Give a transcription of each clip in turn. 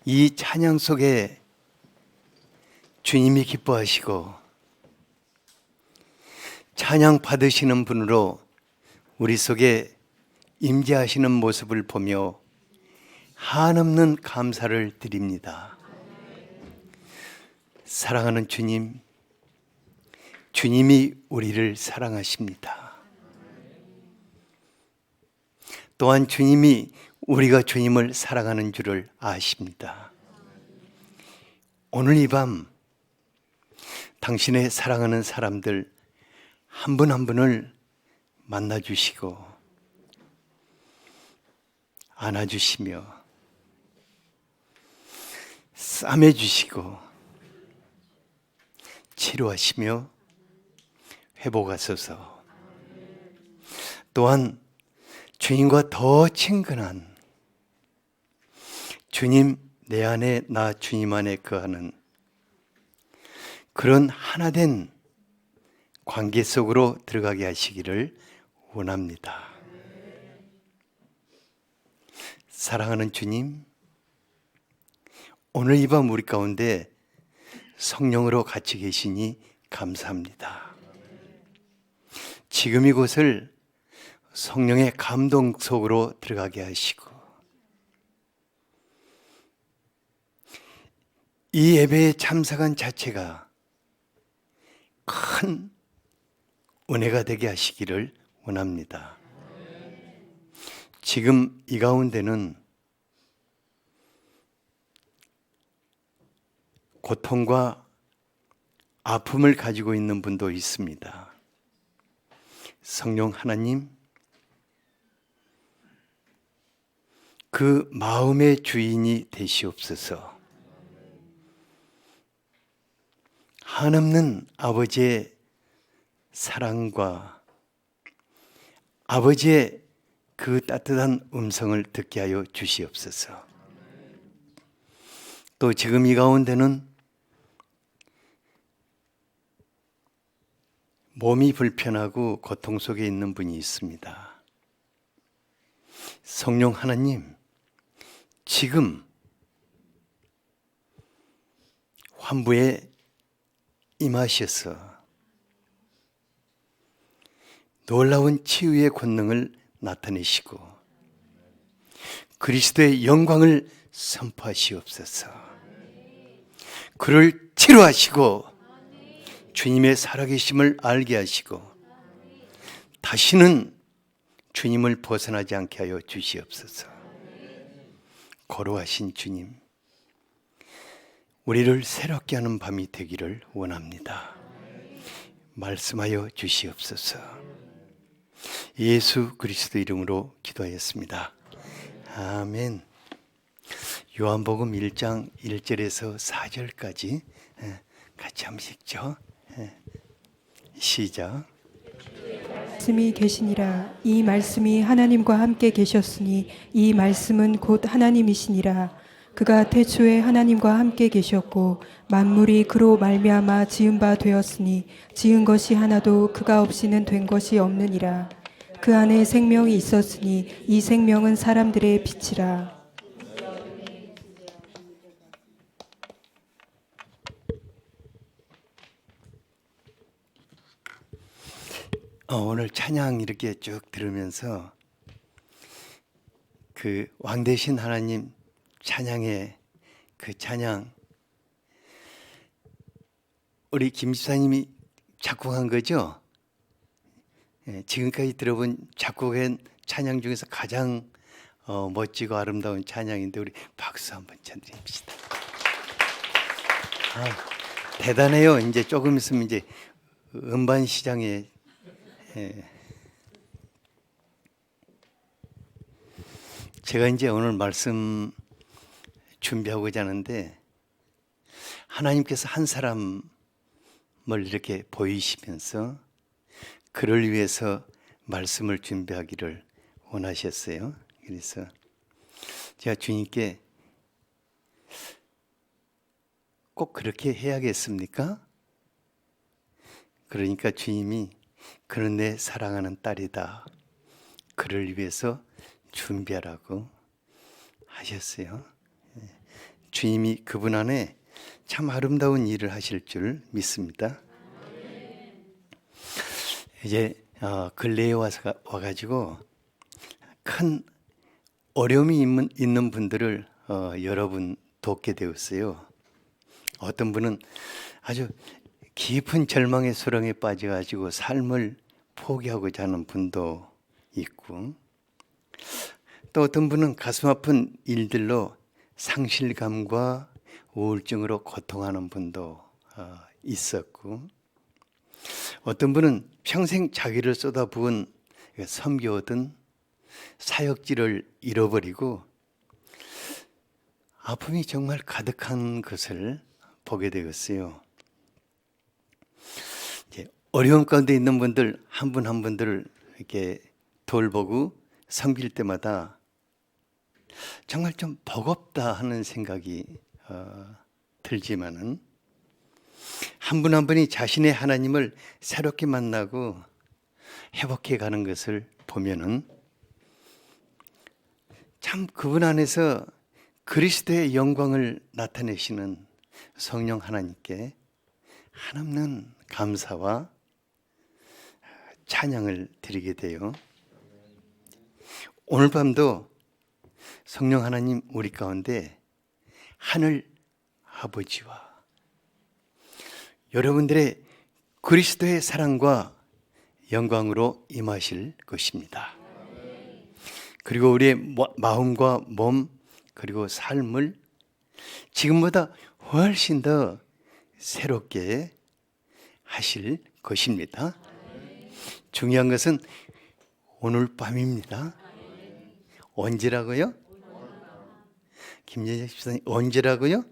이 찬양 속에 주님이 기뻐하시고 찬양 받으시는 분으로 우리 속에 임재하시는 모습을 보며 한없는 감사를 드립니다. 사랑하는 주님, 주님이 우리를 사랑하십니다. 또한 주님이 우리가 주님을 사랑하는 줄을 아십니다. 오늘 이 밤 당신의 사랑하는 사람들 한 분 한 분을 만나주시고 안아주시며 싸매주시고 치료하시며 회복하소서. 또한 주님과 더 친근한 주님 내 안에 나 주님 안에 거하는 그런 하나된 관계 속으로 들어가게 하시기를 원합니다. 사랑하는 주님, 오늘 이 밤 우리 가운데 성령으로 같이 계시니 감사합니다. 지금 이곳을 성령의 감동 속으로 들어가게 하시고 이 예배에 참석한 자체가 큰 은혜가 되게 하시기를 원합니다. 지금 이 가운데는 고통과 아픔을 가지고 있는 분도 있습니다. 성령 하나님, 그 마음의 주인이 되시옵소서. 한없는 아버지의 사랑과 아버지의 그 따뜻한 음성을 듣게 하여 주시옵소서. 또 지금 이 가운데는 몸이 불편하고 고통 속에 있는 분이 있습니다. 성령 하나님, 지금 환부에 임하셔서 놀라운 치유의 권능을 나타내시고 그리스도의 영광을 선포하시옵소서. 그를 치료하시고 주님의 살아계심을 알게 하시고 다시는 주님을 벗어나지 않게 하여 주시옵소서. 거룩하신 주님, 우리를 새롭게 하는 밤이 되기를 원합니다. 말씀하여 주시옵소서. 예수 그리스도 이름으로 기도하였습니다. 아멘. 요한복음 1장 1절에서 4절까지 같이 한번 읽죠. 시작. 말씀이 계시니라. 이 말씀이 하나님과 함께 계셨으니 이 말씀은 곧 하나님이시니라. 그가 태초에 하나님과 함께 계셨고 만물이 그로 말미암아 지은 바 되었으니 지은 것이 하나도 그가 없이는 된 것이 없느니라. 그 안에 생명이 있었으니 이 생명은 사람들의 빛이라. 오늘 찬양 이렇게 쭉 들으면서 그 왕 되신 하나님 찬양의 그 찬양, 우리 김 집사님이 작곡한 거죠? 지금까지 들어본 작곡한 찬양 중에서 가장 멋지고 아름다운 찬양인데 우리 박수 한번 쳐드립시다. 대단해요. 이제 조금 있으면 이제 음반 시장에 제가 이제 오늘 말씀 준비하고자 하는데 하나님께서 한 사람을 이렇게 보이시면서 그를 위해서 말씀을 준비하기를 원하셨어요. 그래서 제가 주님께 꼭 그렇게 해야겠습니까? 그러니까 주님이 그는 내 사랑하는 딸이다. 그를 위해서 준비하라고 하셨어요. 주님이 그분 안에 참 아름다운 일을 하실 줄 믿습니다. 이제 근래에 와가지고 큰 어려움이 있는 분들을 여러 분 돕게 되었어요. 어떤 분은 아주 깊은 절망의 수렁에 빠져가지고 삶을 포기하고자 하는 분도 있고, 또 어떤 분은 가슴 아픈 일들로 상실감과 우울증으로 고통하는 분도 있었고, 어떤 분은 평생 자기를 쏟아부은 섬겨오던 사역지를 잃어버리고 아픔이 정말 가득한 것을 보게 되었어요. 어려움 가운데 있는 분들 한 분 한 분들을 이렇게 돌보고 섬길 때마다 정말 좀 버겁다 하는 생각이 들지만은, 한 분 한 분이 자신의 하나님을 새롭게 만나고 회복해 가는 것을 보면은 참 그분 안에서 그리스도의 영광을 나타내시는 성령 하나님께 한없는 감사와 찬양을 드리게 돼요. 오늘 밤도 성령 하나님 우리 가운데 하늘 아버지와 여러분들의 그리스도의 사랑과 영광으로 임하실 것입니다. 그리고 우리의 마음과 몸 그리고 삶을 지금보다 훨씬 더 새롭게 하실 것입니다. 중요한 것은 오늘 밤입니다. 언제라고요? 김예재 집사님, 언제라고요?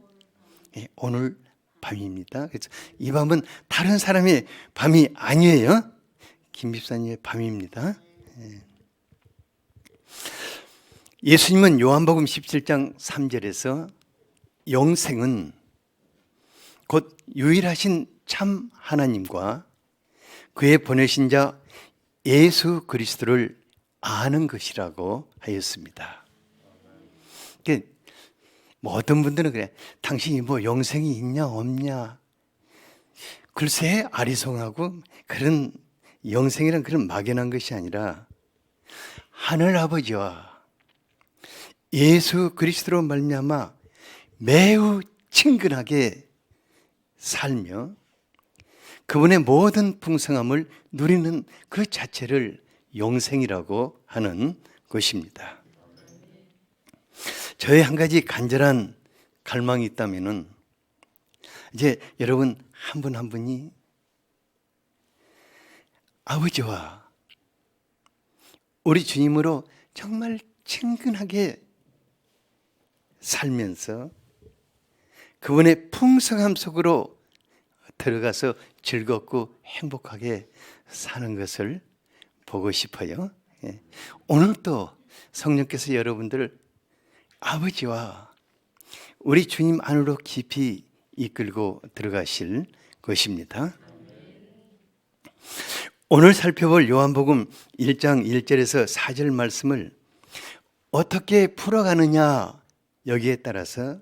네, 오늘 밤입니다. 그래서 이 밤은 다른 사람의 밤이 아니에요. 김 집사님의 밤입니다. 예수님은 요한복음 17장 3절에서 영생은 곧 유일하신 참 하나님과 그의 보내신 자 예수 그리스도를 아는 것이라고 하였습니다. 뭐 어떤 분들은 그래, 당신이 뭐 영생이 있냐 없냐, 글쎄 아리송하고 그런 영생이란 그런 막연한 것이 아니라 하늘 아버지와 예수 그리스도로 말미암아 매우 친근하게 살며 그분의 모든 풍성함을 누리는 그 자체를 영생이라고 하는 것입니다. 저의 한 가지 간절한 갈망이 있다면은, 이제 여러분 한 분 한 분이 아버지와 우리 주님으로 정말 친근하게 살면서 그분의 풍성함 속으로 들어가서 즐겁고 행복하게 사는 것을 보고 싶어요. 오늘 또 성령께서 여러분들을 아버지와 우리 주님 안으로 깊이 이끌고 들어가실 것입니다. 오늘 살펴볼 요한복음 1장 1절에서 4절 말씀을 어떻게 풀어가느냐, 여기에 따라서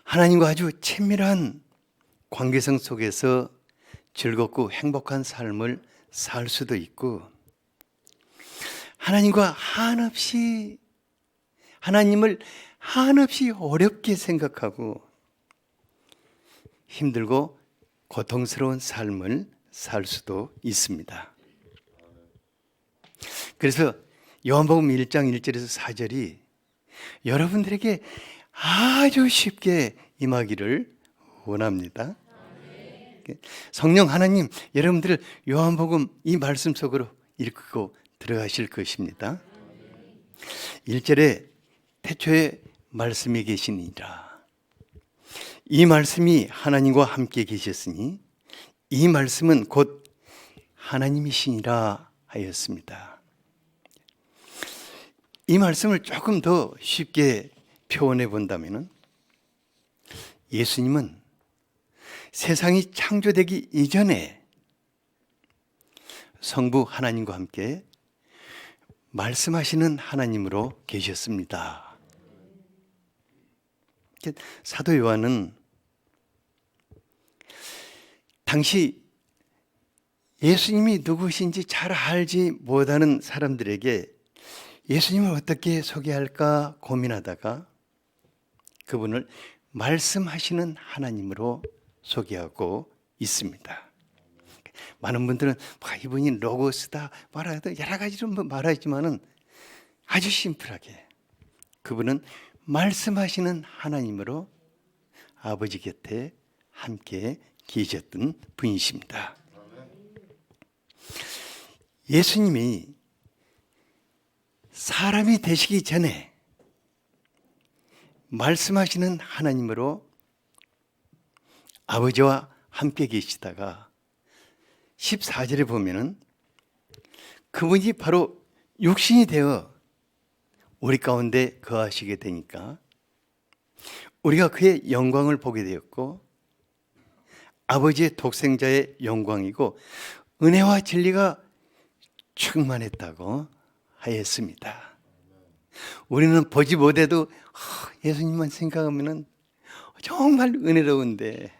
하나님과 아주 친밀한 관계성 속에서 즐겁고 행복한 삶을 살 수도 있고, 하나님을 한없이 어렵게 생각하고 힘들고 고통스러운 삶을 살 수도 있습니다. 그래서 요한복음 1장 1절에서 4절이 여러분들에게 아주 쉽게 임하기를 원합니다. 성령 하나님 여러분들을 요한복음 이 말씀 속으로 이끌고 들어가실 것입니다. 1절에 태초에 말씀이 계시니라. 이 말씀이 하나님과 함께 계셨으니 이 말씀은 곧 하나님이시니라 하였습니다. 이 말씀을 조금 더 쉽게 표현해 본다면, 예수님은 세상이 창조되기 이전에 성부 하나님과 함께 말씀하시는 하나님으로 계셨습니다. 사도 요한은 당시 예수님이 누구신지 잘 알지 못하는 사람들에게 예수님을 어떻게 소개할까 고민하다가 그분을 말씀하시는 하나님으로 소개하고 있습니다. 많은 분들은 이분이 로고스다 말하다 여러 가지로 말하지만은 아주 심플하게 그분은 말씀하시는 하나님으로 아버지 곁에 함께 계셨던 분이십니다. 예수님이 사람이 되시기 전에 말씀하시는 하나님으로 아버지와 함께 계시다가 14절에 보면은 그분이 바로 육신이 되어 우리 가운데 거하시게 되니까 우리가 그의 영광을 보게 되었고 아버지의 독생자의 영광이고 은혜와 진리가 충만했다고 하였습니다. 우리는 보지 못해도 예수님만 생각하면 정말 은혜로운데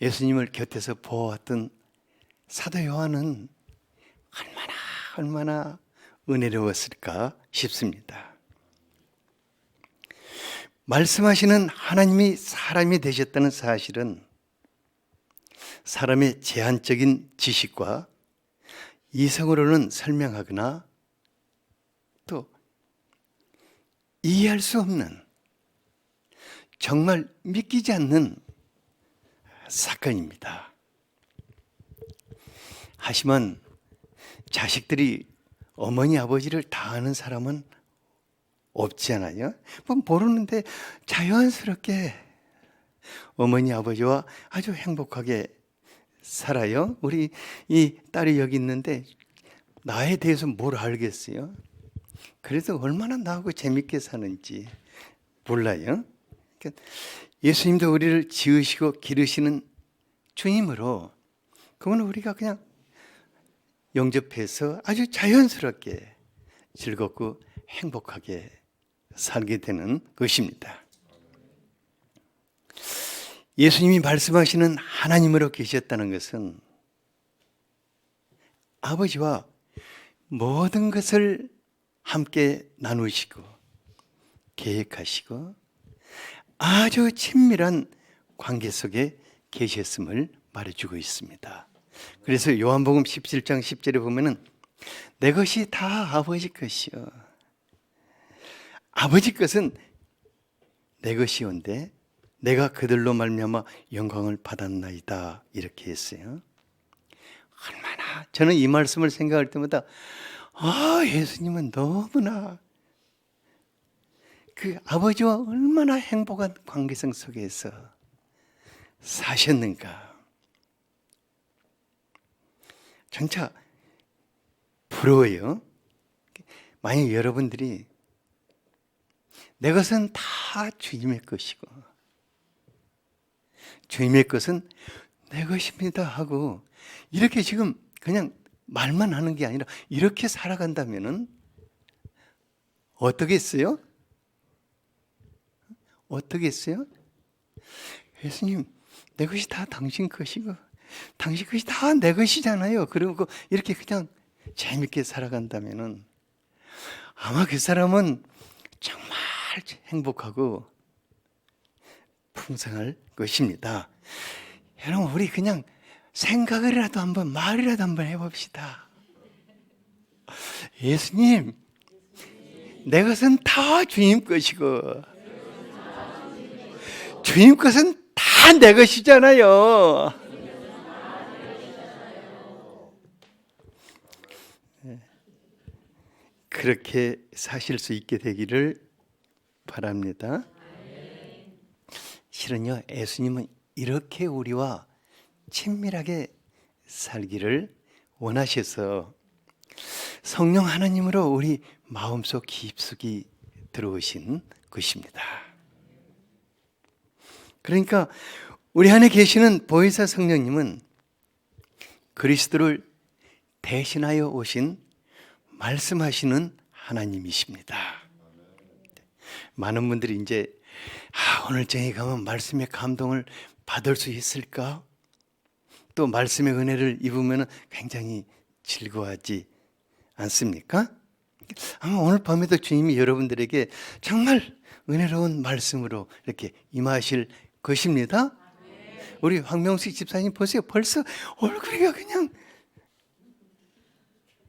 예수님을 곁에서 보아왔던 사도 요한은 얼마나 은혜로웠을까 싶습니다. 말씀하시는 하나님이 사람이 되셨다는 사실은 사람의 제한적인 지식과 이성으로는 설명하거나 또 이해할 수 없는 정말 믿기지 않는 사건입니다. 하지만 자식들이 어머니 아버지를 다 아는 사람은 없지 않아요? 모르는데 자연스럽게 어머니 아버지와 아주 행복하게 살아요. 우리 이 딸이 여기 있는데 나에 대해서 뭘 알겠어요? 그래서 얼마나 나하고 재밌게 사는지 몰라요. 그러니까 예수님도 우리를 지으시고 기르시는 주님으로 그분은 우리가 그냥 영접해서 아주 자연스럽게 즐겁고 행복하게 살게 되는 것입니다. 예수님이 말씀하시는 하나님으로 계셨다는 것은 아버지와 모든 것을 함께 나누시고 계획하시고 아주 친밀한 관계 속에 계셨음을 말해주고 있습니다. 그래서 요한복음 17장 10절에 보면은 내 것이 다 아버지 것이요 아버지 것은 내 것이온데 내가 그들로 말미암아 영광을 받았나이다 이렇게 했어요. 얼마나 저는 이 말씀을 생각할 때마다 예수님은 너무나 그 아버지와 얼마나 행복한 관계성 속에서 사셨는가. 진짜 부러워요. 만약 여러분들이 내 것은 다 주님의 것이고 주님의 것은 내 것입니다 하고 이렇게 지금 그냥 말만 하는 게 아니라 이렇게 살아간다면은 어떻겠어요? 어떻겠어요? 예수님, 내 것이 다 당신 것이고 당신 것이 다 내 것이잖아요. 그리고 이렇게 그냥 재밌게 살아간다면은 아마 그 사람은 정말 행복하고 풍성할 것입니다. 여러분, 우리 그냥 생각이라도 한번 말이라도 한번 해봅시다. 예수님, 내 것은 다 주님 것이고 주님 것은 다 내 것이잖아요. 그렇게 사실 수 있게 되기를 바랍니다. 실은요, 예수님은 이렇게 우리와 친밀하게 살기를 원하셔서 성령 하나님으로 우리 마음속 깊숙이 들어오신 것입니다. 그러니까 우리 안에 계시는 보혜사 성령님은 그리스도를 대신하여 오신 말씀하시는 하나님이십니다. 많은 분들이 이제 오늘 저녁에 가면 말씀의 감동을 받을 수 있을까? 또 말씀의 은혜를 입으면 굉장히 즐거워하지 않습니까? 아마 오늘 밤에도 주님이 여러분들에게 정말 은혜로운 말씀으로 이렇게 임하실 것입니다. 우리 황명수 집사님 보세요. 벌써 얼굴이 그냥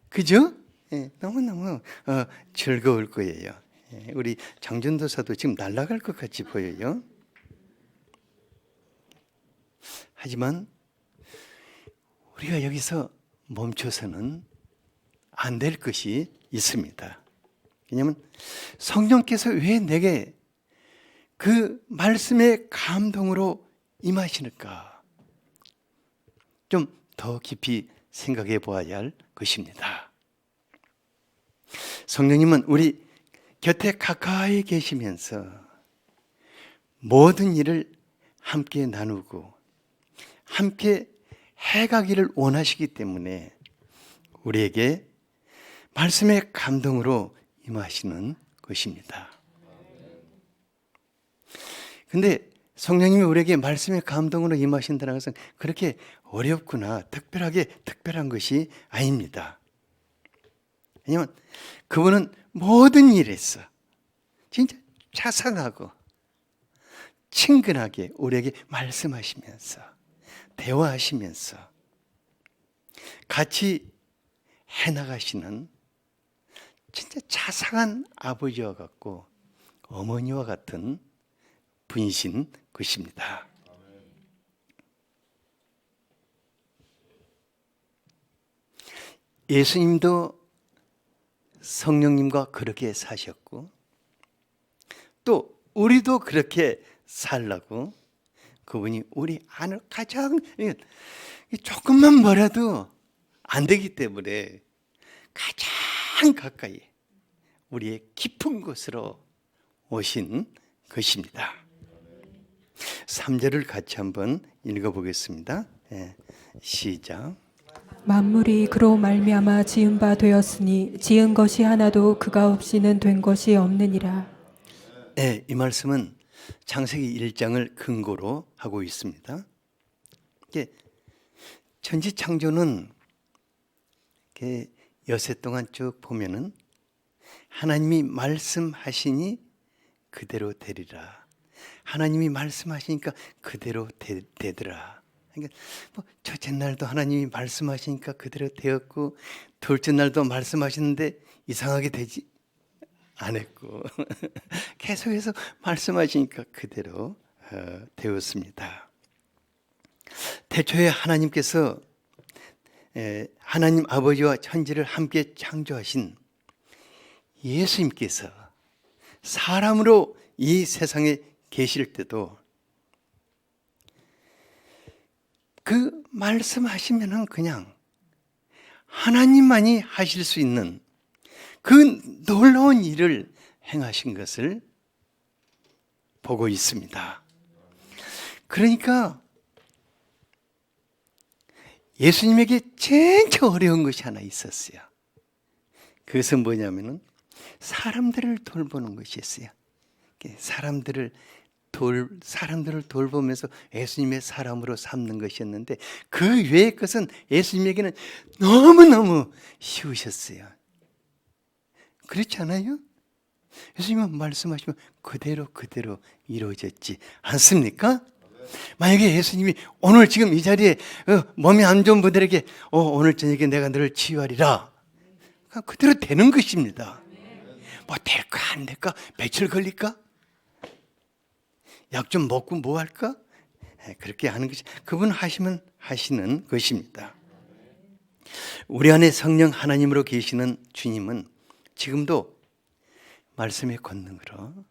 그죠? 너무너무 즐거울 거예요. 우리 장전도사도 지금 날아갈 것 같이 보여요. 하지만 우리가 여기서 멈춰서는 안 될 것이 있습니다. 왜냐하면 성령께서 왜 내게 그 말씀의 감동으로 임하시는가? 좀 더 깊이 생각해 보아야 할 것입니다. 성령님은 우리 곁에 가까이 계시면서 모든 일을 함께 나누고 함께 해가기를 원하시기 때문에 우리에게 말씀의 감동으로 임하시는 것입니다. 근데 성령님이 우리에게 말씀의 감동으로 임하신다는 것은 그렇게 어렵구나, 특별한 것이 아닙니다. 왜냐하면 그분은 모든 일에서 진짜 자상하고 친근하게 우리에게 말씀하시면서 대화하시면서 같이 해나가시는 진짜 자상한 아버지와 같고 어머니와 같은 분이신 것입니다. 예수님도 성령님과 그렇게 사셨고 또 우리도 그렇게 살라고 그분이 우리 안을 가장 조금만 뭐라도 안 되기 때문에 가장 가까이 우리의 깊은 곳으로 오신 것입니다. 3절을 같이 한번 읽어보겠습니다. 시작. 만물이 그로 말미암아 지은 바 되었으니 지은 것이 하나도 그가 없이는 된 것이 없느니라. 이 말씀은 창세기 1장을 근거로 하고 있습니다. 천지창조는 여세 동안 쭉 보면은 하나님이 말씀하시니 그대로 되리라. 하나님이 말씀하시니까 그대로 되더라. 그러니까 첫째 날도 하나님이 말씀하시니까 그대로 되었고 둘째 날도 말씀하시는데 이상하게 되지 않았고 계속해서 말씀하시니까 그대로 되었습니다. 태초에 하나님께서 하나님 아버지와 천지를 함께 창조하신 예수님께서 사람으로 이 세상에 계실 때도 그 말씀하시면은 그냥 하나님만이 하실 수 있는 그 놀라운 일을 행하신 것을 보고 있습니다. 그러니까 예수님에게 진짜 어려운 것이 하나 있었어요. 그것은 뭐냐면은 사람들을 돌보는 것이었어요. 사람들을 돌보면서 예수님의 사람으로 삼는 것이었는데 그 외의 것은 예수님에게는 너무너무 쉬우셨어요. 그렇지 않아요? 예수님은 말씀하시면 그대로 이루어졌지 않습니까? 만약에 예수님이 오늘 지금 이 자리에 몸이 안 좋은 분들에게 오늘 저녁에 내가 너를 치유하리라 그대로 되는 것입니다. 뭐 될까 안 될까? 며칠 걸릴까? 약 좀 먹고 뭐 할까? 그렇게 하는 것이 그분 하시면 하시는 것입니다. 우리 안에 성령 하나님으로 계시는 주님은 지금도 말씀의 권능으로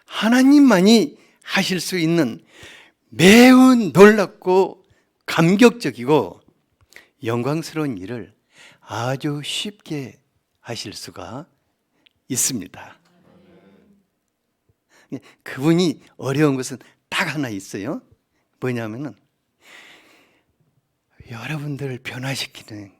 하나님만이 하실 수 있는 매우 놀랍고 감격적이고 영광스러운 일을 아주 쉽게 하실 수가 있습니다. 그분이 어려운 것은 딱 하나 있어요. 뭐냐면은 여러분들을 변화시키는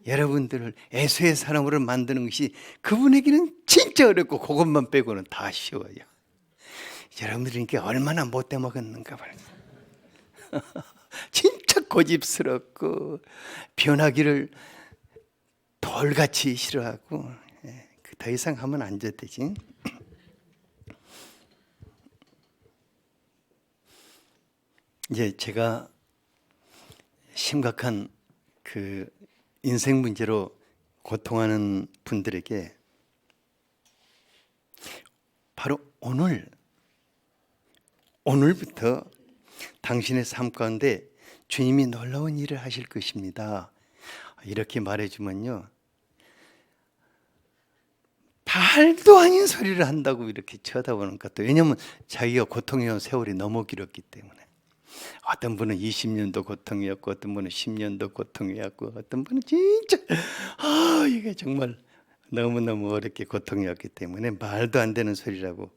여러분들을 애수의 사람으로 만드는 것이 그분에게는 진짜 어렵고 그것만 빼고는 다 쉬워요. 여러분들이 얼마나 못돼 먹었는가 봐요. 진짜 고집스럽고 변하기를 돌같이 싫어하고 더 이상 하면 안 되지. 이제 제가 심각한 그 인생 문제로 고통하는 분들에게 바로 오늘부터 당신의 삶 가운데 주님이 놀라운 일을 하실 것입니다. 이렇게 말해주면요, 말도 아닌 소리를 한다고 이렇게 쳐다보는 것 같아요. 왜냐하면 자기가 고통해온 세월이 너무 길었기 때문에. 어떤 분은 20년도 고통이었고, 어떤 분은 10년도 고통이었고, 어떤 분은 진짜 이게 정말 너무너무 어렵게 고통이었기 때문에 말도 안 되는 소리라고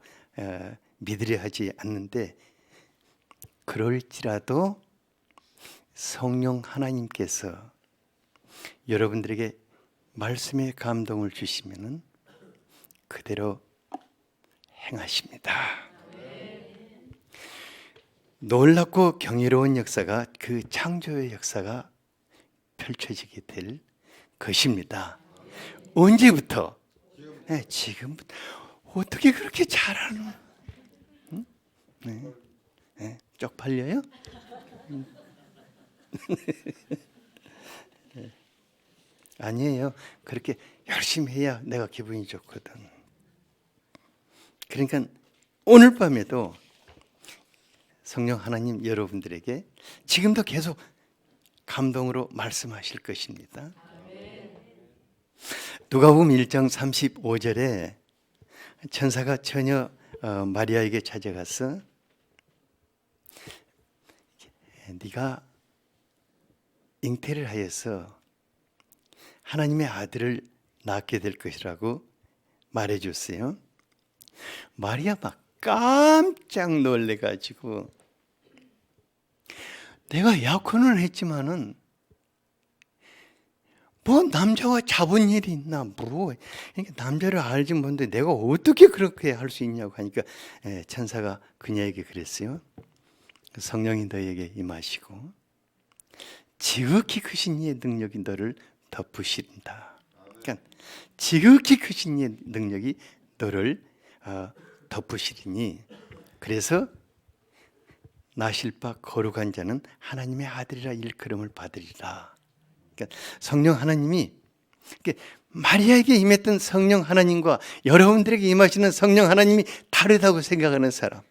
믿으려 하지 않는데, 그럴지라도 성령 하나님께서 여러분들에게 말씀의 감동을 주시면은 그대로 행하십니다. 놀랍고 경이로운 역사가, 그 창조의 역사가 펼쳐지게 될 것입니다. 언제부터? 네, 지금부터. 어떻게 그렇게 잘하는? 응? 네. 네, 쪽팔려요? 네. 아니에요. 그렇게 열심히 해야 내가 기분이 좋거든. 그러니까 오늘 밤에도 성령 하나님 여러분들에게 지금도 계속 감동으로 말씀하실 것입니다. 누가복음 1장 35절에 천사가 처녀 마리아에게 찾아가서 네가 잉태를 하여서 하나님의 아들을 낳게 될 것이라고 말해줬어요. 마리아 막 깜짝 놀래가지고, 내가 약혼을 했지만은 뭐 남자와 잡은 일이 있나, 뭐 그러니까 남자를 알지 못한데 내가 어떻게 그렇게 할 수 있냐고 하니까 천사가 그녀에게 그랬어요. 성령이 너에게 임하시고 지극히 크신 이의 능력이 너를 덮으신다. 그러니까 지극히 크신 이의 능력이 너를 덮으시리니, 그래서 나실 바 거룩한 자는 하나님의 아들이라 일컬음을 받으리라. 그러니까 성령 하나님이, 마리아에게 임했던 성령 하나님과 여러분들에게 임하시는 성령 하나님이 다르다고 생각하는 사람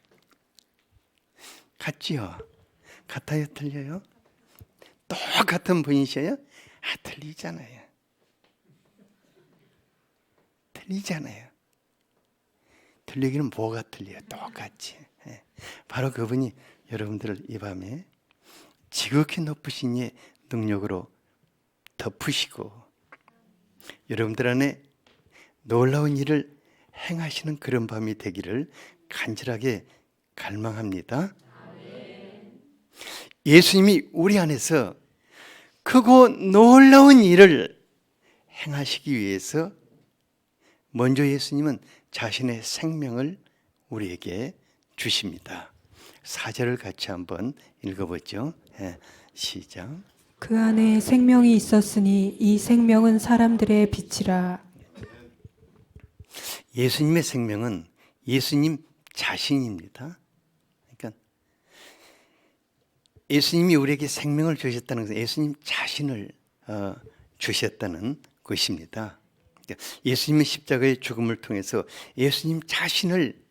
같지요? 같아요? 틀려요? 똑같은 분이셔요? 틀리잖아요. 틀리잖아요. 틀리기는 뭐가 틀려요? 똑같이. 바로 그분이 여러분들을 이 밤에 지극히 높으신 이의 능력으로 덮으시고 여러분들 안에 놀라운 일을 행하시는 그런 밤이 되기를 간절하게 갈망합니다. 예수님이 우리 안에서 크고 놀라운 일을 행하시기 위해서 먼저 예수님은 자신의 생명을 우리에게 주십니다. 4절을 같이 한번 읽어보죠. 시작. 그 안에 생명이 있었으니 이 생명은 사람들의 빛이라. 예수님의 생명은 예수님 자신입니다. 그러니까 예수님이 우리에게 생명을 주셨다는 것은 예수님 자신을 주셨다는 것입니다. 예수님의 십자가의 죽음을 통해서 예수님 자신을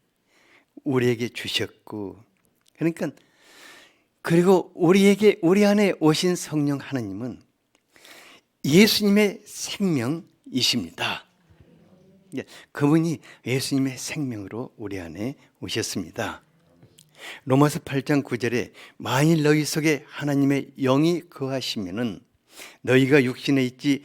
우리에게 주셨고, 그러니까 그리고 우리 안에 오신 성령 하나님은 예수님의 생명이십니다. 그분이 예수님의 생명으로 우리 안에 오셨습니다. 로마서 8장 9절에 만일 너희 속에 하나님의 영이 거하시면은 너희가 육신에 있지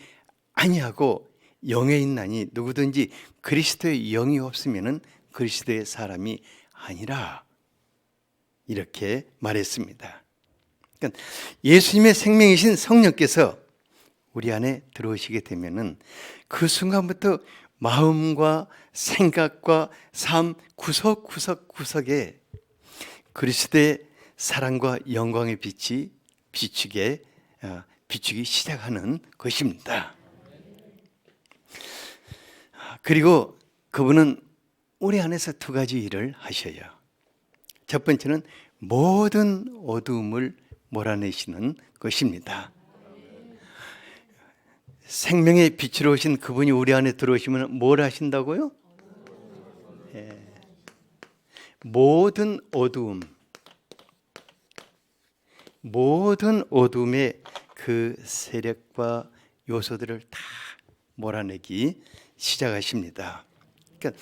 아니하고 영에 있나니 누구든지 그리스도의 영이 없으면은 그리스도의 사람이 아니라, 이렇게 말했습니다. 그러니까 예수님의 생명이신 성령께서 우리 안에 들어오시게 되면은 그 순간부터 마음과 생각과 삶 구석구석에 그리스도의 사랑과 영광의 빛이 비추기 시작하는 것입니다. 그리고 그분은 우리 안에서 두 가지 일을 하셔요. 첫 번째는 모든 어두움을 몰아내시는 것입니다. 생명의 빛으로 오신 그분이 우리 안에 들어오시면 뭘 하신다고요? 모든 어두움의 그 세력과 요소들을 다 몰아내기 시작하십니다. 그러니까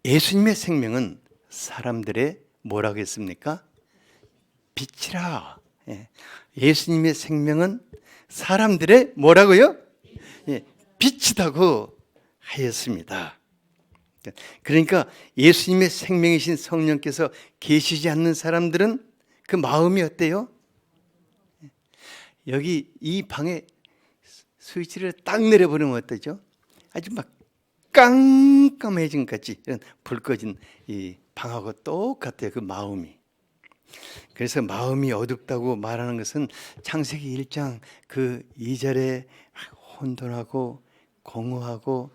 예수님의 생명은 사람들의 뭐라고 했습니까? 빛이라. 예수님의 생명은 사람들의 뭐라고요? 빛이다고 하였습니다. 그러니까 예수님의 생명이신 성령께서 계시지 않는 사람들은 그 마음이 어때요? 여기 이 방에 스위치를 딱 내려버리면 어떠죠? 아주 막 깜깜해진 같이 불 꺼진 이 방하고 똑같아요. 그 마음이. 그래서 마음이 어둡다고 말하는 것은 창세기 1장 그 2절에 혼돈하고 공허하고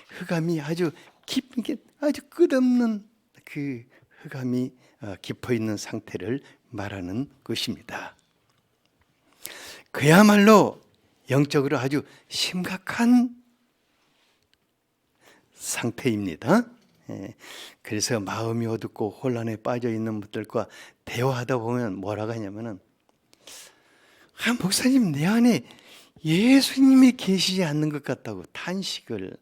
흑암이 아주 깊은 게 아주 끝없는 그 흑암이 깊어 있는 상태를 말하는 것입니다. 그야말로 영적으로 아주 심각한 상태입니다. 그래서 마음이 어둡고 혼란에 빠져 있는 분들과 대화하다 보면 뭐라고 하냐면은, 목사님 내 안에 예수님이 계시지 않는 것 같다고 탄식을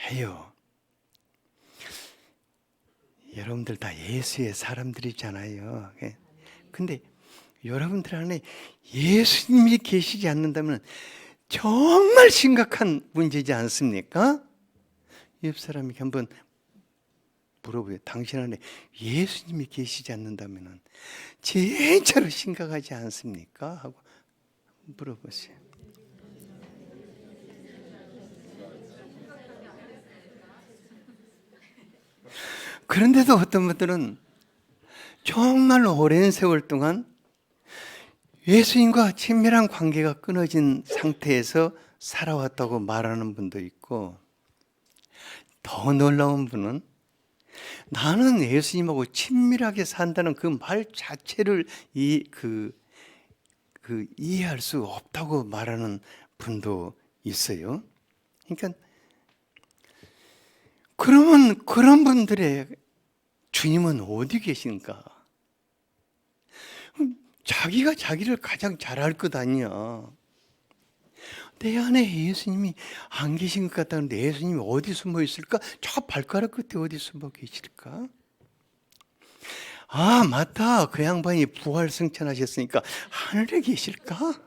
해요. 여러분들 다 예수의 사람들이잖아요. 근데 여러분들 안에 예수님이 계시지 않는다면 정말 심각한 문제지 않습니까? 옆 사람에게 한번 물어보세요. 당신 안에 예수님이 계시지 않는다면 진짜로 심각하지 않습니까? 하고 물어보세요. 그런데도 어떤 분들은 정말 오랜 세월 동안 예수님과 친밀한 관계가 끊어진 상태에서 살아왔다고 말하는 분도 있고, 더 놀라운 분은 나는 예수님하고 친밀하게 산다는 그 말 자체를 이해할 수 없다고 말하는 분도 있어요. 그러니까 그러면 그런 분들의 주님은 어디 계신가? 자기가 자기를 가장 잘 알 것 아니야. 내 안에 예수님이 안 계신 것 같다는데 예수님이 어디 숨어 있을까? 저 발가락 끝에 어디 숨어 계실까? 아, 맞다. 그 양반이 부활 승천하셨으니까 하늘에 계실까?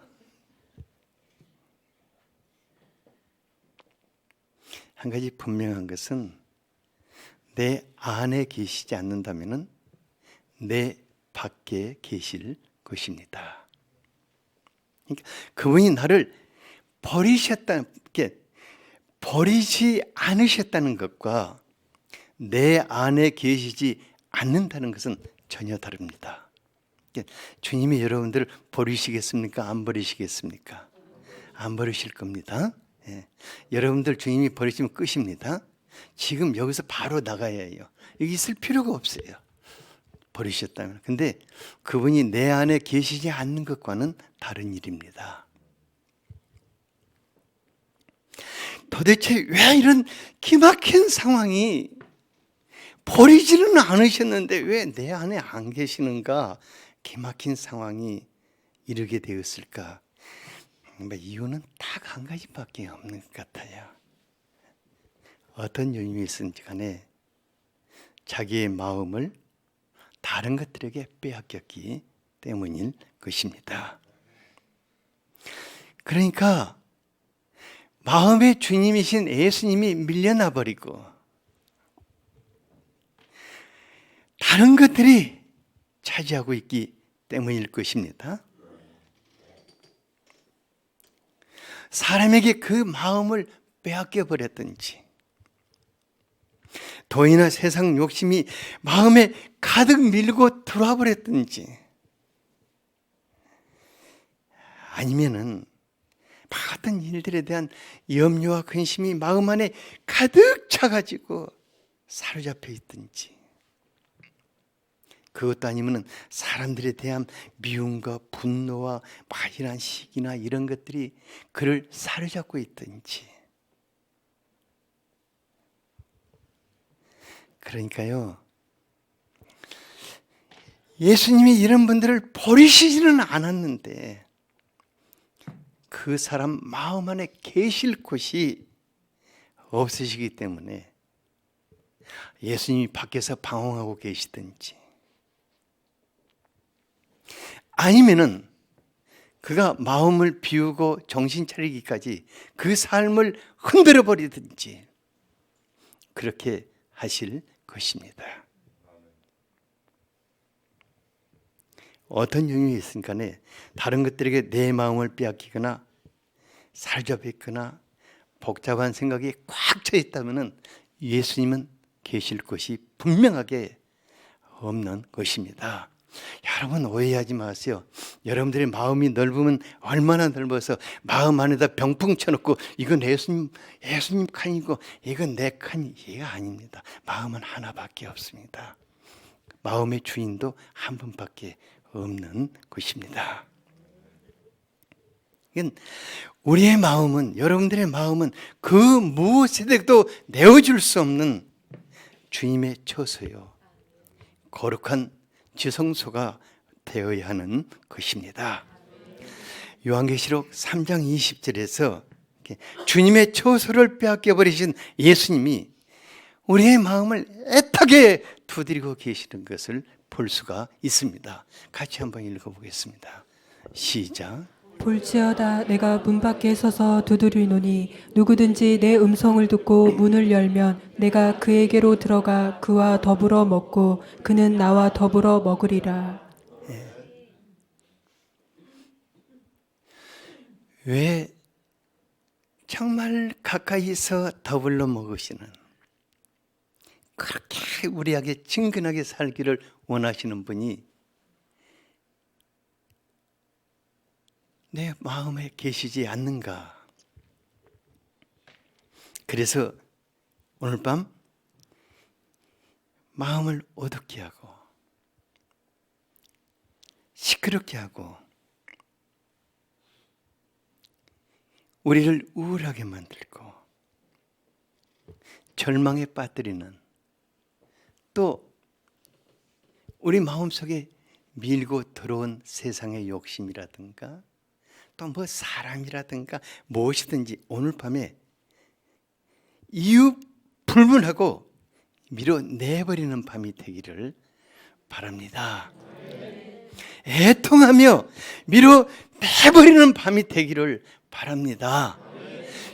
한 가지 분명한 것은 내 안에 계시지 않는다면 내 밖에 계실 것입니다. 그러니까 그분이 나를 버리지 않으셨다는 것과 내 안에 계시지 않는다는 것은 전혀 다릅니다. 주님이 여러분들을 버리시겠습니까? 안 버리시겠습니까? 안 버리실 겁니다. 여러분들 주님이 버리시면 끝입니다. 지금 여기서 바로 나가야 해요. 여기 있을 필요가 없어요. 버리셨다면. 근데 그분이 내 안에 계시지 않는 것과는 다른 일입니다. 도대체 왜 이런 기막힌 상황이, 버리지는 않으셨는데 왜 내 안에 안 계시는가? 기막힌 상황이 이르게 되었을까? 이유는 딱 한 가지밖에 없는 것 같아요. 어떤 요인이 있든지 간에 자기의 마음을 다른 것들에게 빼앗겼기 때문일 것입니다. 그러니까 마음의 주님이신 예수님이 밀려나 버리고 다른 것들이 차지하고 있기 때문일 것입니다. 사람에게 그 마음을 빼앗겨 버렸든지, 돈이나 세상 욕심이 마음에 가득 밀고 들어와 버렸든지, 아니면은 모든 일들에 대한 염려와 근심이 마음 안에 가득 차가지고 사로잡혀 있든지, 그것도 아니면은 사람들에 대한 미움과 분노와 이런 시기나 이런 것들이 그를 사로잡고 있든지. 그러니까요, 예수님이 이런 분들을 버리시지는 않았는데 그 사람 마음 안에 계실 곳이 없으시기 때문에 예수님이 밖에서 방황하고 계시든지, 아니면은 그가 마음을 비우고 정신 차리기까지 그 삶을 흔들어 버리든지 그렇게 하실 것입니다. 어떤 영역이 있으니까 다른 것들에게 내 마음을 빼앗기거나 사로잡혀 있거나 복잡한 생각이 꽉 차 있다면 예수님은 계실 것이 분명하게 없는 것입니다. 여러분 오해하지 마세요. 여러분들의 마음이 넓으면 얼마나 넓어서 마음 안에다 병풍 쳐놓고 이건 예수님 칸이고 이건 내 칸이, 이가 아닙니다. 마음은 하나밖에 없습니다. 마음의 주인도 한 분밖에 없는 것입니다. 우리의 마음은, 여러분들의 마음은 그 무엇에도 내어줄 수 없는 주님의 처소요, 거룩한 지성소가 되어야 하는 것입니다. 요한계시록 3장 20절에서 주님의 처소를 빼앗겨 버리신 예수님이 우리의 마음을 애타게 두드리고 계시는 것을 볼 수가 있습니다. 같이 한번 읽어보겠습니다. 시작. 볼지어다 내가 문 밖에 서서 두드리노니 누구든지 내 음성을 듣고 문을 열면 내가 그에게로 들어가 그와 더불어 먹고 그는 나와 더불어 먹으리라. 왜 정말 가까이서 더불어 먹으시는, 그렇게 우리에게 친근하게 살기를 원하시는 분이 내 마음에 계시지 않는가? 그래서 오늘 밤 마음을 어둡게 하고 시끄럽게 하고 우리를 우울하게 만들고 절망에 빠뜨리는, 또 우리 마음속에 밀고 들어온 세상의 욕심이라든가 또 뭐 사람이라든가 무엇이든지 오늘 밤에 이유 불문하고 밀어내버리는 밤이 되기를 바랍니다. 애통하며 밀어내버리는 밤이 되기를 바랍니다.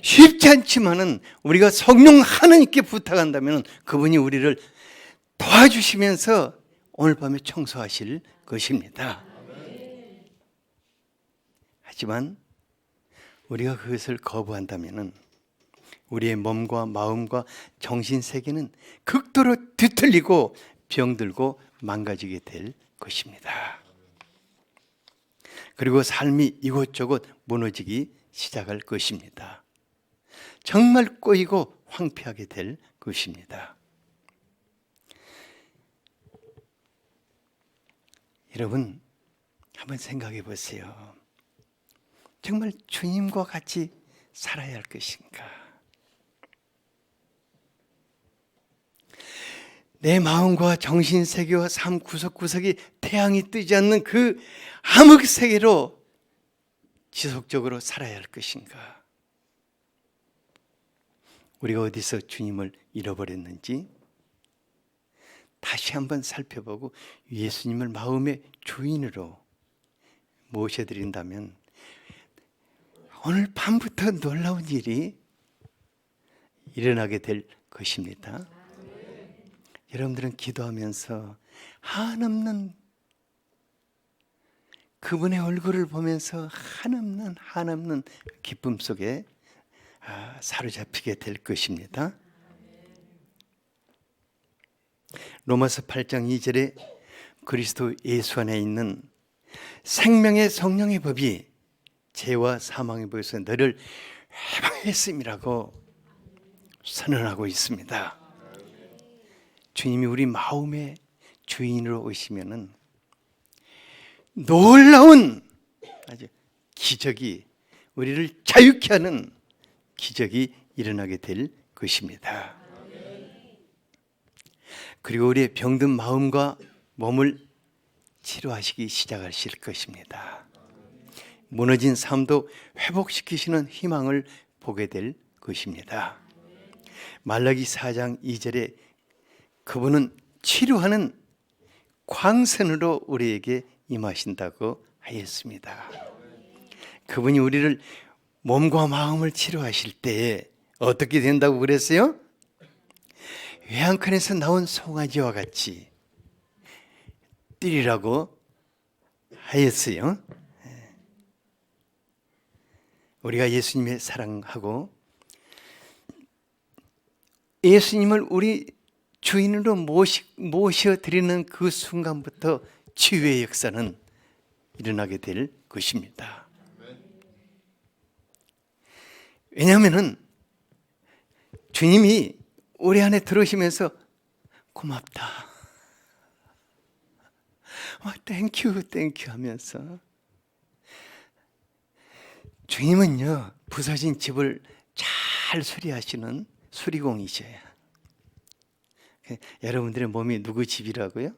쉽지 않지만은 우리가 성령 하나님께 부탁한다면 그분이 우리를 도와주시면서 오늘 밤에 청소하실 것입니다. 하지만 우리가 그것을 거부한다면 우리의 몸과 마음과 정신 세계는 극도로 뒤틀리고 병들고 망가지게 될 것입니다. 그리고 삶이 이곳저곳 무너지기 시작할 것입니다. 정말 꼬이고 황폐하게 될 것입니다. 여러분 한번 생각해 보세요. 정말 주님과 같이 살아야 할 것인가? 내 마음과 정신 세계와 삶 구석구석이 태양이 뜨지 않는 그 암흑 세계로 지속적으로 살아야 할 것인가? 우리가 어디서 주님을 잃어버렸는지 다시 한번 살펴보고 예수님을 마음의 주인으로 모셔드린다면 오늘 밤부터 놀라운 일이 일어나게 될 것입니다. 여러분들은 기도하면서 한없는 그분의 얼굴을 보면서 한없는 기쁨 속에 사로잡히게 될 것입니다. 로마서 8장 2절에 그리스도 예수 안에 있는 생명의 성령의 법이 죄와 사망의 법에서 너를 해방했음이라고 선언하고 있습니다. 주님이 우리 마음의 주인으로 오시면은 놀라운 아주 기적이, 우리를 자유케 하는 기적이 일어나게 될 것입니다. 그리고 우리의 병든 마음과 몸을 치료하시기 시작하실 것입니다. 무너진 삶도 회복시키시는 희망을 보게 될 것입니다. 말라기 4장 2절에 그분은 치료하는 광선으로 우리에게 임하신다고 하였습니다. 그분이 우리를 몸과 마음을 치료하실 때에 어떻게 된다고 그랬어요? 외양간에서 나온 송아지와 같이 뛰리라고 하였어요. 우리가 예수님의 사랑하고 예수님을 우리 주인으로 모셔드리는 그 순간부터 치유의 역사는 일어나게 될 것입니다. 왜냐하면 주님이 우리 안에 들어오시면서 고맙다, 땡큐 하면서, 주님은요 부서진 집을 잘 수리하시는 수리공이셔요. 여러분들의 몸이 누구 집이라고요?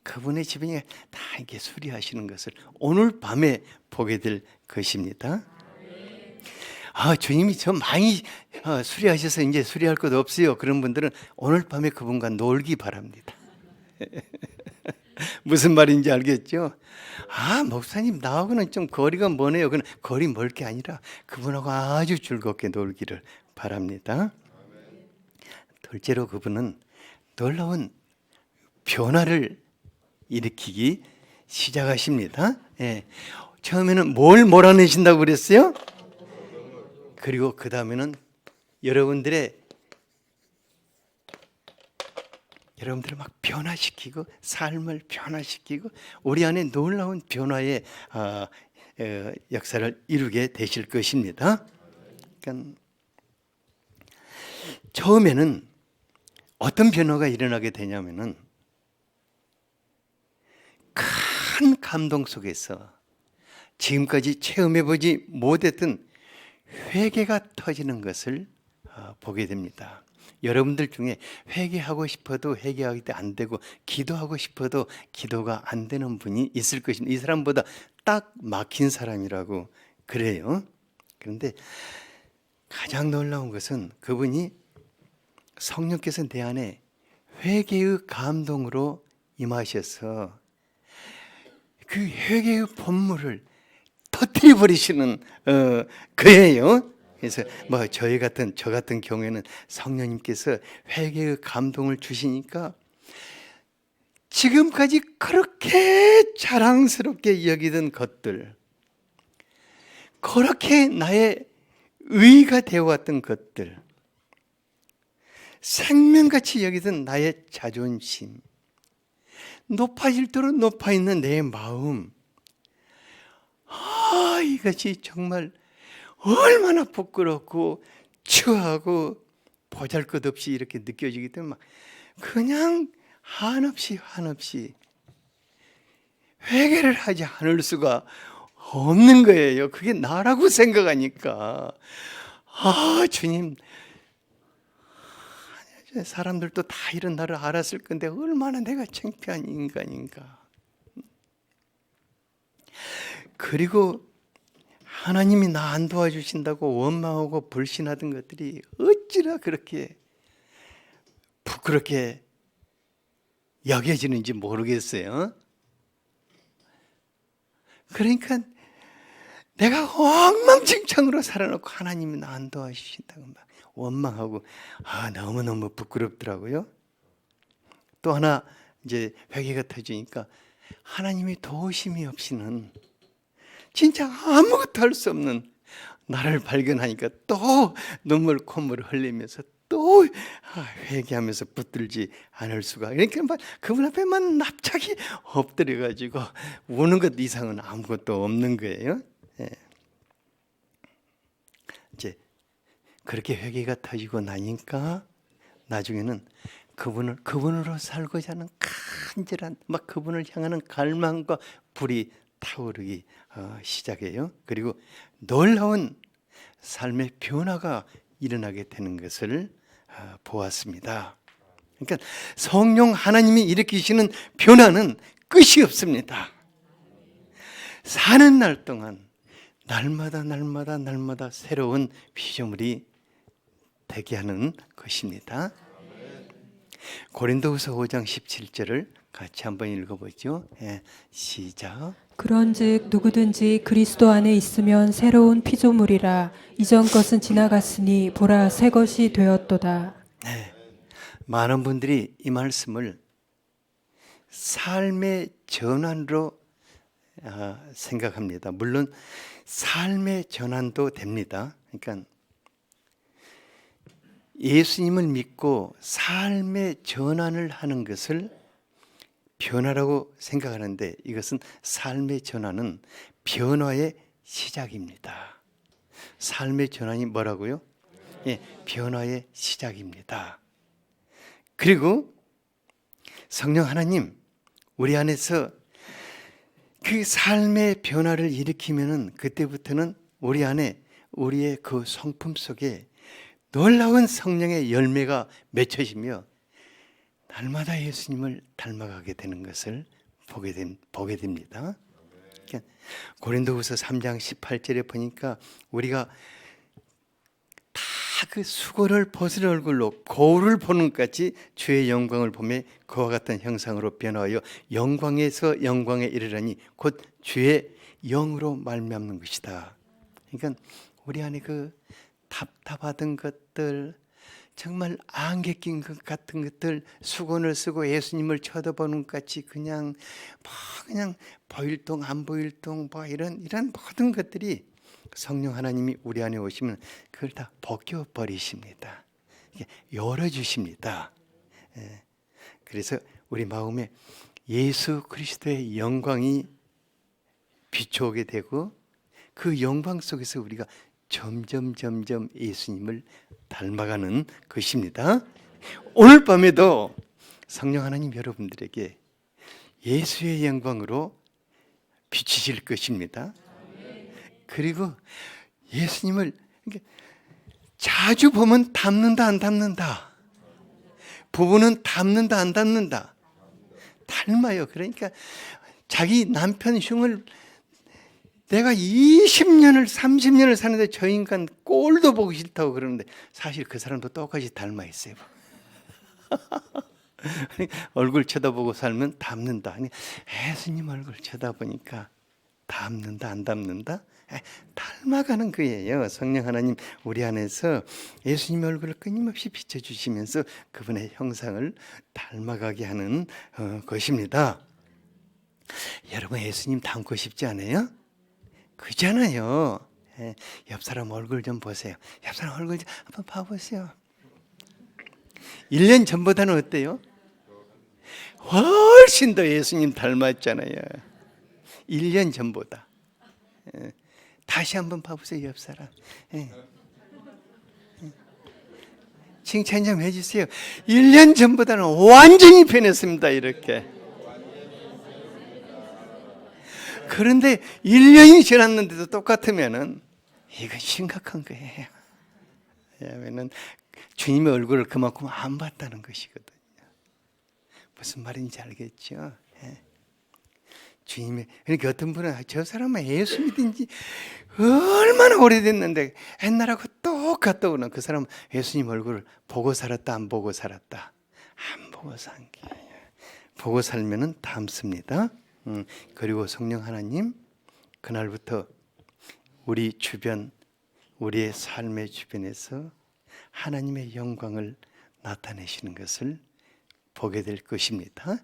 그분의 집이니 다 이렇게 수리하시는 것을 오늘 밤에 보게 될 것입니다. 주님이 저 많이 수리하셔서 이제 수리할 것 없어요. 그런 분들은 오늘 밤에 그분과 놀기 바랍니다. 무슨 말인지 알겠죠? 목사님 나하고는 좀 거리가 머네요. 그건 거리 멀 게 아니라 그분하고 아주 즐겁게 놀기를 바랍니다. 둘째로 그분은 놀라운 변화를 일으키기 시작하십니다. 처음에는 뭘 몰아내신다고 그랬어요? 그리고 그 다음에는 여러분들을 막 변화시키고, 삶을 변화시키고, 우리 안에 놀라운 변화의 역사를 이루게 되실 것입니다. 그러니까 처음에는 어떤 변화가 일어나게 되냐면은 큰 감동 속에서 지금까지 체험해보지 못했던 회개가 터지는 것을 보게 됩니다. 여러분들 중에 회개하고 싶어도 회개하기 때 안 되고, 기도하고 싶어도 기도가 안 되는 분이 있을 것입니다. 이 사람보다 딱 막힌 사람이라고 그래요. 그런데 가장 놀라운 것은 그분이, 성령께서 내 안에 회개의 감동으로 임하셔서 그 회개의 본물을 터뜨려 버리시는 거예요. 그래서 저 같은 경우에는 성령님께서 회개의 감동을 주시니까 지금까지 그렇게 자랑스럽게 여기던 것들, 그렇게 나의 의가 되어왔던 것들, 생명같이 여기던 나의 자존심, 높아질도록 높아있는 내 마음, 이것이 정말 얼마나 부끄럽고 추하고 보잘것없이 이렇게 느껴지기 때문에 막 그냥 한없이 회개를 하지 않을 수가 없는 거예요. 그게 나라고 생각하니까, 주님, 사람들도 다 이런 나를 알았을 건데 얼마나 내가 창피한 인간인가. 그리고 하나님이 나 안 도와주신다고 원망하고 불신하던 것들이 어찌나 그렇게 부끄럽게 여겨지는지 모르겠어요. 그러니까 내가 엉망진창으로 살아놓고 하나님이 나 안 도와주신다고 막 원망하고 너무너무 부끄럽더라고요. 또 하나 이제 회개가 터지니까 하나님이 도우심이 없이는 진짜 아무것도 할 수 없는 나를 발견하니까 또 눈물 콧물을 흘리면서 또 회개하면서 붙들지 않을 수가. 그러니까 그분 앞에만 납작이 엎드려 가지고 우는 것 이상은 아무것도 없는 거예요. 예. 이제 그렇게 회개가 터지고 나니까 나중에는 그분으로 살고자 하는 간절한 막 그분을 향하는 갈망과 불이 타오르기 시작해요. 그리고 놀라운 삶의 변화가 일어나게 되는 것을 보았습니다. 그러니까 성령 하나님이 일으키시는 변화는 끝이 없습니다. 사는 날 동안 날마다 새로운 피조물이 되게 하는 것입니다. 고린도후서 5장 17절을 같이 한번 읽어보죠. 예, 시작. 그런즉 누구든지 그리스도 안에 있으면 새로운 피조물이라 이전 것은 지나갔으니 보라 새 것이 되었도다. 네, 많은 분들이 이 말씀을 삶의 전환으로 생각합니다. 물론 삶의 전환도 됩니다. 그러니까 예수님을 믿고 삶의 전환을 하는 것을 변화라고 생각하는데 이것은 삶의 전환은 변화의 시작입니다. 삶의 전환이 뭐라고요? 예, 변화의 시작입니다. 그리고 성령 하나님 우리 안에서 그 삶의 변화를 일으키면은 그때부터는 우리 안에 우리의 그 성품 속에 놀라운 성령의 열매가 맺혀지며 날마다 예수님을 닮아가게 되는 것을 보게 됩니다. 그러니까 고린도후서 3장 18절에 보니까 우리가 다 그 수고를 벗은 얼굴로 거울을 보는 것 같이 주의 영광을 보며 그와 같은 형상으로 변화하여 영광에서 영광에 이르라니 곧 주의 영으로 말미암는 것이다. 그러니까 우리 안에 그 답답하던 것들, 정말 안개 낀 것 같은 것들, 수건을 쓰고 예수님을 쳐다보는 것 같이 그냥 보일 동 안 보일 동 이런 모든 것들이 성령 하나님이 우리 안에 오시면 그걸 다 벗겨 버리십니다. 열어 주십니다. 그래서 우리 마음에 예수 그리스도의 영광이 비춰오게 되고 그 영광 속에서 우리가 점점 예수님을 닮아가는 것입니다. 오늘 밤에도 성령 하나님 여러분들에게 예수의 영광으로 비치실 것입니다. 그리고 예수님을 자주 보면 닮는다 안 닮는다? 부부는 닮는다 안 닮는다? 닮아요. 그러니까 자기 남편 흉을 내가 20년을 30년을 사는데 저 인간 꼴도 보기 싫다고 그러는데 사실 그 사람도 똑같이 닮아 있어요. 얼굴 쳐다보고 살면 닮는다. 예수님 얼굴 쳐다보니까 닮는다 안 닮는다? 닮아가는 거예요. 성령 하나님 우리 안에서 예수님 얼굴을 끊임없이 비춰주시면서 그분의 형상을 닮아가게 하는 것입니다. 여러분 예수님 닮고 싶지 않아요? 그잖아요. 옆 사람 얼굴 좀 보세요. 옆 사람 얼굴 좀 한번 봐보세요. 1년 전보다는 어때요? 훨씬 더 예수님 닮았잖아요. 1년 전보다. 다시 한번 봐보세요. 옆 사람. 칭찬 좀 해주세요. 1년 전보다는 완전히 변했습니다. 이렇게. 그런데 1년이 지났는데도 똑같으면은 이건 심각한 거예요. 왜냐하면 주님의 얼굴을 그만큼 안 봤다는 것이거든요. 무슨 말인지 알겠죠? 주님의 그러니까 어떤 분은 저 사람은 예수 믿은 지 얼마나 오래됐는데 옛날하고 똑같다고는 그 사람은 예수님 얼굴을 보고 살았다 안 보고 살았다? 안 보고 산 게 보고 살면은 닮습니다. 그리고 성령 하나님 그날부터 우리 주변 우리의 삶의 주변에서 하나님의 영광을 나타내시는 것을 보게 될 것입니다.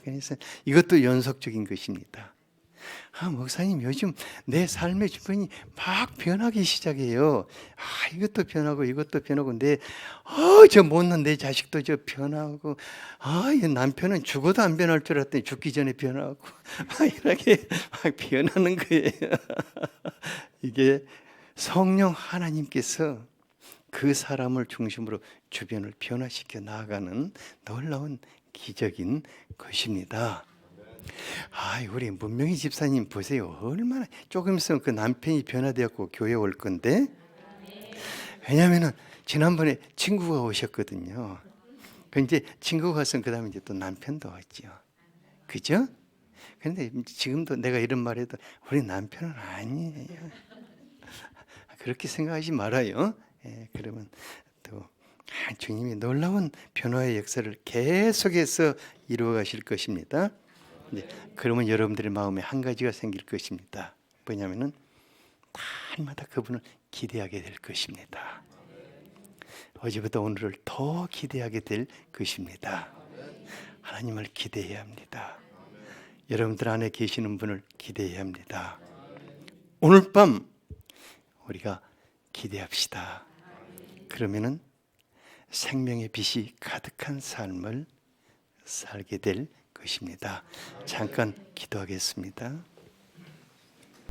그래서 이것도 연속적인 것입니다. 목사님 요즘 내 삶의 주변이 막 변하기 시작해요. 이것도 변하고 이것도 변하고 저 못난 내 자식도 저 변하고 이 남편은 죽어도 안 변할 줄 알았더니 죽기 전에 변하고 이렇게 막 변하는 거예요. 이게 성령 하나님께서 그 사람을 중심으로 주변을 변화시켜 나아가는 놀라운 기적인 것입니다. 우리 문명희 집사님 보세요. 얼마나 조금 있으면 그 남편이 변화되었고 교회 올 건데, 왜냐하면은 지난번에 친구가 오셨거든요. 그 이제 친구가 왔으면 그 다음에 이제 또 남편도 왔죠. 그죠? 그런데 지금도 내가 이런 말해도 우리 남편은 아니에요. 그렇게 생각하지 말아요. 그러면 또 주님이 놀라운 변화의 역사를 계속해서 이루어 가실 것입니다. 그러면 여러분들의 마음에 한 가지가 생길 것입니다. 뭐냐면은 날마다 그분을 기대하게 될 것입니다. 어제보다 오늘을 더 기대하게 될 것입니다. 하나님을 기대해야 합니다. 여러분들 안에 계시는 분을 기대해야 합니다. 오늘 밤 우리가 기대합시다. 그러면은 생명의 빛이 가득한 삶을 살게 될 것입니다. 잠깐 기도하겠습니다.